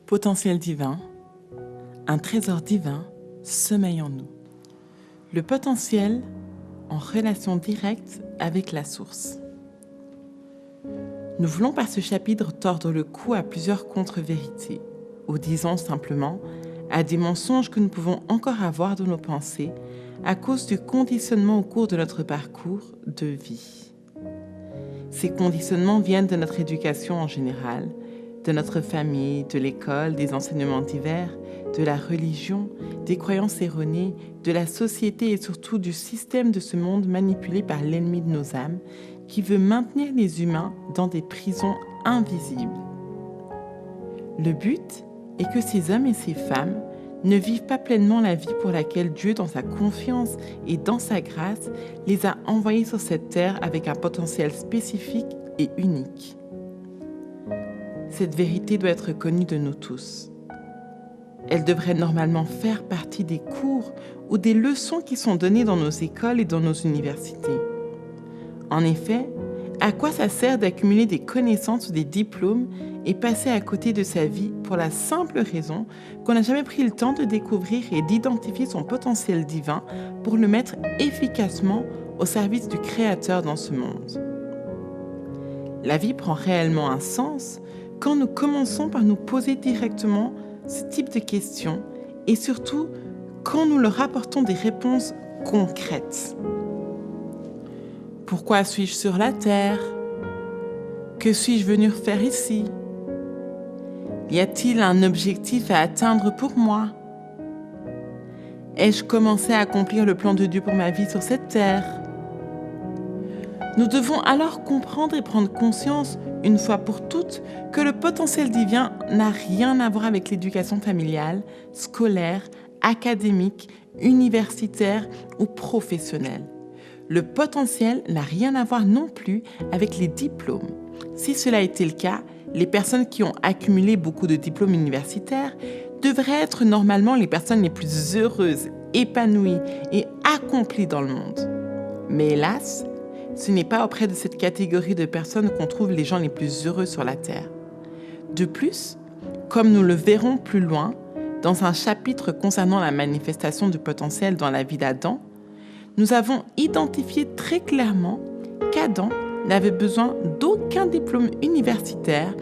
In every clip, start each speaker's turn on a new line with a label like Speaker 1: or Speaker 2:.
Speaker 1: Potentiel divin, un trésor divin sommeille en nous. Le potentiel en relation directe avec la source. Nous voulons par ce chapitre tordre le cou à plusieurs contre-vérités, ou disons simplement à des mensonges que nous pouvons encore avoir dans nos pensées à cause du conditionnement au cours de notre parcours de vie. Ces conditionnements viennent de notre éducation en général, de notre famille, de l'école, des enseignements divers, de la religion, des croyances erronées, de la société et surtout du système de ce monde manipulé par l'ennemi de nos âmes qui veut maintenir les humains dans des prisons invisibles. Le but est que ces hommes et ces femmes ne vivent pas pleinement la vie pour laquelle Dieu, dans sa confiance et dans sa grâce, les a envoyés sur cette terre avec un potentiel spécifique et unique. Cette vérité doit être connue de nous tous. Elle devrait normalement faire partie des cours ou des leçons qui sont données dans nos écoles et dans nos universités. En effet, à quoi ça sert d'accumuler des connaissances ou des diplômes et passer à côté de sa vie pour la simple raison qu'on n'a jamais pris le temps de découvrir et d'identifier son potentiel divin pour le mettre efficacement au service du Créateur dans ce monde? La vie prend réellement un sens quand nous commençons par nous poser directement ce type de questions et surtout quand nous leur apportons des réponses concrètes. Pourquoi suis-je sur la terre? Que suis-je venu faire ici? Y a-t-il un objectif à atteindre pour moi? Ai-je commencé à accomplir le plan de Dieu pour ma vie sur cette terre? Nous devons alors comprendre et prendre conscience, une fois pour toutes, que le potentiel divin n'a rien à voir avec l'éducation familiale, scolaire, académique, universitaire ou professionnelle. Le potentiel n'a rien à voir non plus avec les diplômes. Si cela était le cas, les personnes qui ont accumulé beaucoup de diplômes universitaires devraient être normalement les personnes les plus heureuses, épanouies et accomplies dans le monde. Mais hélas, ce n'est pas auprès de cette catégorie de personnes qu'on trouve les gens les plus heureux sur la Terre. De plus, comme nous le verrons plus loin, dans un chapitre concernant la manifestation du potentiel dans la vie d'Adam, nous avons identifié très clairement qu'Adam n'avait besoin d'aucun diplôme universitaire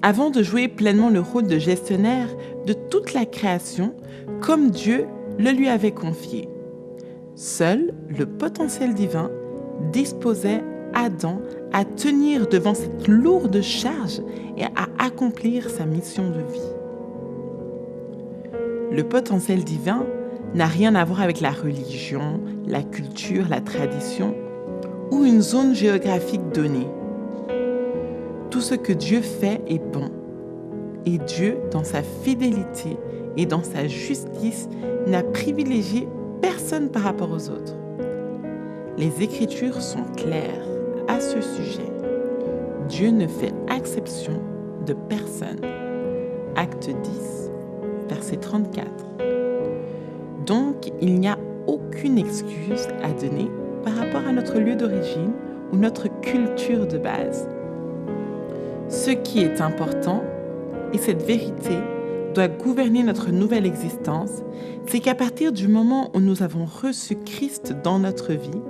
Speaker 1: avant de jouer pleinement le rôle de gestionnaire de toute la création comme Dieu le lui avait confié. Seul le potentiel divin disposait Adam à tenir devant cette lourde charge et à accomplir sa mission de vie. Le potentiel divin n'a rien à voir avec la religion, la culture, la tradition ou une zone géographique donnée. Tout ce que Dieu fait est bon. Et Dieu, dans sa fidélité et dans sa justice, n'a privilégié personne par rapport aux autres. Les Écritures sont claires à ce sujet. Dieu ne fait exception de personne. Acte 10, verset 34. Donc, il n'y a aucune excuse à donner par rapport à notre lieu d'origine ou notre culture de base. Ce qui est important, et cette vérité doit gouverner notre nouvelle existence, c'est qu'à partir du moment où nous avons reçu Christ dans notre vie,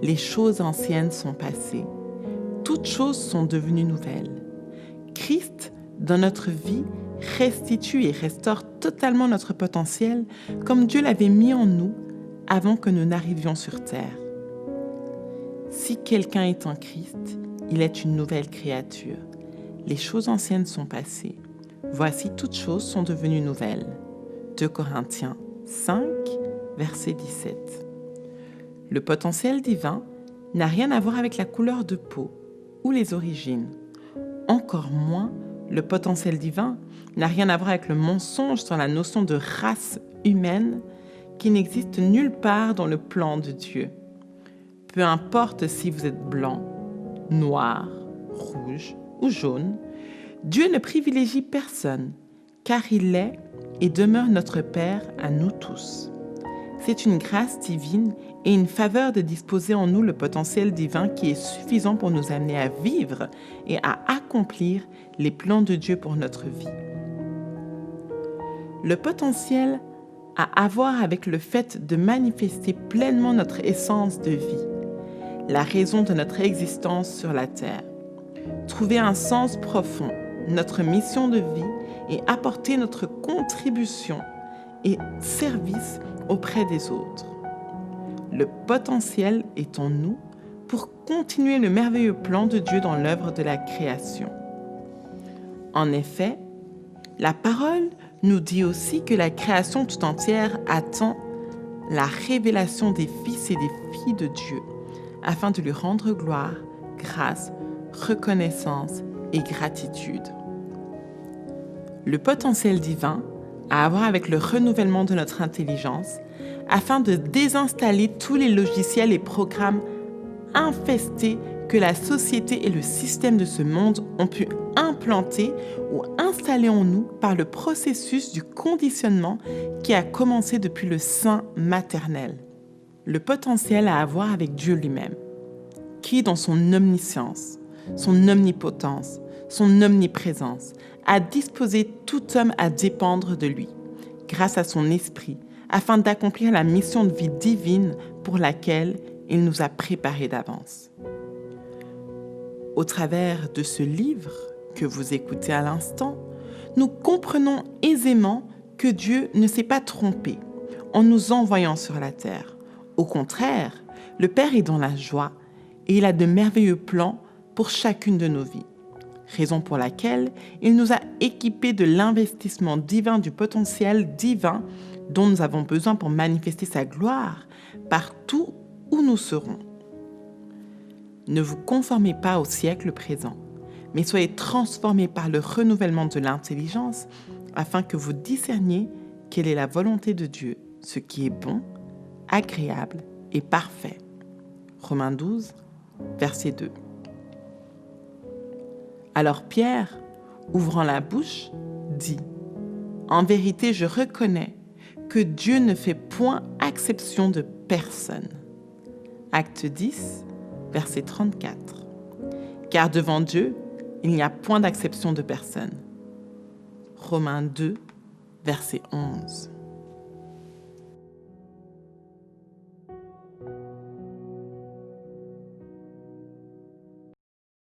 Speaker 1: les choses anciennes sont passées. Toutes choses sont devenues nouvelles. Christ, dans notre vie, restitue et restaure totalement notre potentiel comme Dieu l'avait mis en nous avant que nous n'arrivions sur terre. Si quelqu'un est en Christ, il est une nouvelle créature. Les choses anciennes sont passées. Voici toutes choses sont devenues nouvelles. 2 Corinthiens 5, verset 17. Le potentiel divin n'a rien à voir avec la couleur de peau ou les origines. Encore moins, le potentiel divin n'a rien à voir avec le mensonge sur la notion de race humaine qui n'existe nulle part dans le plan de Dieu. Peu importe si vous êtes blanc, noir, rouge ou jaune, Dieu ne privilégie personne, car il est et demeure notre Père à nous tous. C'est une grâce divine et une faveur de disposer en nous le potentiel divin qui est suffisant pour nous amener à vivre et à accomplir les plans de Dieu pour notre vie. Le potentiel a à voir avec le fait de manifester pleinement notre essence de vie, la raison de notre existence sur la terre. Trouver un sens profond, notre mission de vie et apporter notre contribution et service auprès des autres. Le potentiel est en nous pour continuer le merveilleux plan de Dieu dans l'œuvre de la création. En effet, la parole nous dit aussi que la création tout entière attend la révélation des fils et des filles de Dieu afin de lui rendre gloire, grâce, reconnaissance et gratitude. Le potentiel divin a à voir avec le renouvellement de notre intelligence afin de désinstaller tous les logiciels et programmes infestés que la société et le système de ce monde ont pu implanter ou installer en nous par le processus du conditionnement qui a commencé depuis le sein maternel. Le potentiel a à voir avec Dieu lui-même, qui dans son omniscience, son omnipotence, son omniprésence, a disposé tout homme à dépendre de lui, grâce à son esprit, afin d'accomplir la mission de vie divine pour laquelle il nous a préparés d'avance. Au travers de ce livre que vous écoutez à l'instant, nous comprenons aisément que Dieu ne s'est pas trompé en nous envoyant sur la terre. Au contraire, le Père est dans la joie et il a de merveilleux plans pour chacune de nos vies. Raison pour laquelle il nous a équipés de l'investissement divin du potentiel divin dont nous avons besoin pour manifester sa gloire partout où nous serons. Ne vous conformez pas au siècle présent, mais soyez transformés par le renouvellement de l'intelligence afin que vous discerniez quelle est la volonté de Dieu, ce qui est bon, agréable et parfait. Romains 12, verset 2. Alors Pierre, ouvrant la bouche, dit « En vérité, je reconnais que Dieu ne fait point exception de personne. » Acte 10, verset 34. Car devant Dieu, il n'y a point d'acception de personne. Romains 2, verset 11.